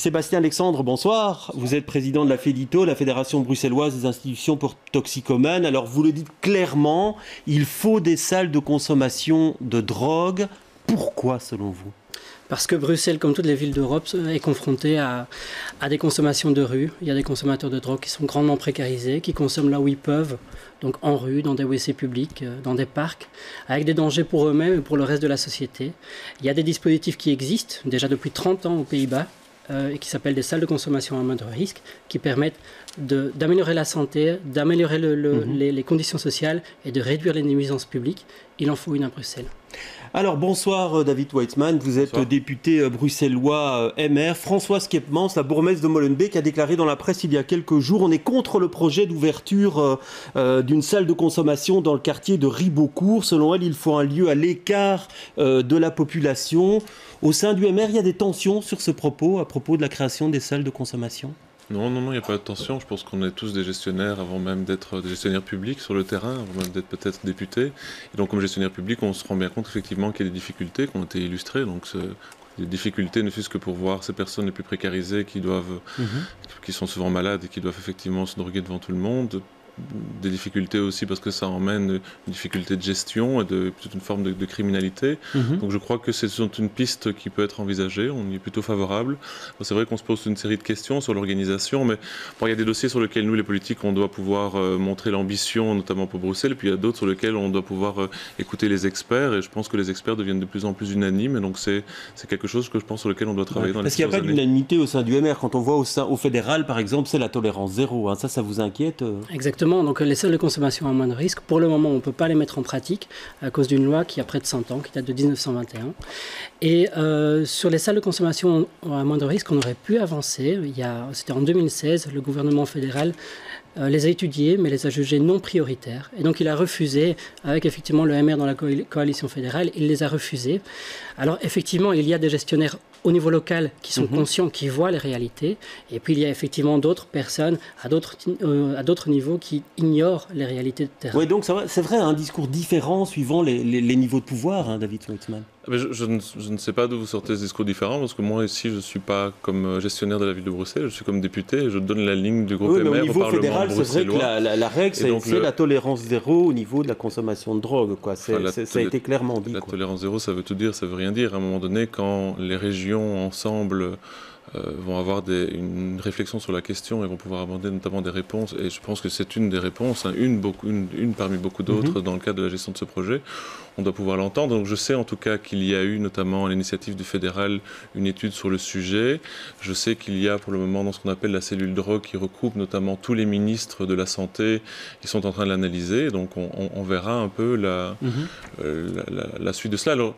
Sébastien Alexandre, bonsoir. Vous êtes président de la FEDITO, la Fédération bruxelloise des institutions pour toxicomanes. Alors vous le dites clairement, il faut des salles de consommation de drogue. Pourquoi selon vous ? Parce que Bruxelles, comme toutes les villes d'Europe, est confrontée à des consommations de rue. Il y a des consommateurs de drogue qui sont grandement précarisés, qui consomment là où ils peuvent, donc en rue, dans des WC publics, dans des parcs, avec des dangers pour eux-mêmes et pour le reste de la société. Il y a des dispositifs qui existent déjà depuis 30 ans aux Pays-Bas, et qui s'appellent des salles de consommation à moindre risque, qui permettent d'améliorer la santé, d'améliorer les conditions sociales et de réduire les nuisances publiques. Il en faut une à Bruxelles. Alors bonsoir David Weitzman, vous êtes député bruxellois MR. Françoise Kepmans, la bourgmestre de Molenbeek, a déclaré dans la presse il y a quelques jours: on est contre le projet d'ouverture d'une salle de consommation dans le quartier de Ribeaucourt. Selon elle, il faut un lieu à l'écart de la population. Au sein du MR, il y a des tensions sur ce propos, à propos de la création des salles de consommation ? Non, il n'y a pas de tension. Je pense qu'on est tous des gestionnaires avant même d'être des gestionnaires publics sur le terrain, avant même d'être peut-être députés. Et donc, comme gestionnaire public, on se rend bien compte effectivement qu'il y a des difficultés qui ont été illustrées. Donc, des difficultés ne fût-ce que pour voir ces personnes les plus précarisées qui sont souvent malades et qui doivent effectivement se droguer devant tout le monde. Des difficultés aussi parce que ça emmène une difficulté de gestion et toute une forme de criminalité. Donc je crois que c'est une piste qui peut être envisagée, on y est plutôt favorable. C'est vrai qu'on se pose une série de questions sur l'organisation, mais il y a des dossiers sur lesquels nous, les politiques, on doit pouvoir montrer l'ambition, notamment pour Bruxelles, et puis il y a d'autres sur lesquels on doit pouvoir écouter les experts, et je pense que les experts deviennent de plus en plus unanimes, et donc c'est quelque chose que je pense sur lequel on doit travailler dans les prochaines années. Parce qu'il n'y a pas d'unanimité au sein du MR. Quand on voit au fédéral, par exemple, c'est la tolérance zéro. Ça vous inquiète ? Exactement. Donc les salles de consommation à moindre risque, pour le moment, on ne peut pas les mettre en pratique à cause d'une loi qui a près de 100 ans, qui date de 1921. Et sur les salles de consommation à moindre risque, on aurait pu avancer. C'était en 2016, le gouvernement fédéral les a étudiés, mais les a jugés non prioritaires. Et donc il a refusé, avec effectivement le MR dans la coalition fédérale, il les a refusés. Alors effectivement, il y a des gestionnaires au niveau local qui sont conscients, qui voient les réalités. Et puis il y a effectivement d'autres personnes à d'autres niveaux qui ignorent les réalités de terrain. Oui, donc c'est vrai, un discours différent suivant les niveaux de pouvoir, David Weitzman. Mais je ne sais pas d'où vous sortez ce discours différent, parce que moi ici je ne suis pas comme gestionnaire de la ville de Bruxelles, je suis comme député et je donne la ligne du groupe MR au Parlement bruxellois. Au niveau fédéral, c'est vrai que la règle, c'est la tolérance zéro au niveau de la consommation de drogue. Ça a été clairement dit. La tolérance zéro, ça veut tout dire, ça veut rien dire. À un moment donné, quand les régions ensemble vont avoir une réflexion sur la question et vont pouvoir aborder notamment des réponses, et je pense que c'est une des réponses, une parmi beaucoup d'autres dans le cadre de la gestion de ce projet, on doit pouvoir l'entendre. Donc je sais en tout cas qu'il y a eu notamment à l'initiative du fédéral une étude sur le sujet. Je sais qu'il y a pour le moment dans ce qu'on appelle la cellule drogue qui regroupe notamment tous les ministres de la santé qui sont en train de l'analyser. Donc on verra un peu la suite de cela. Alors,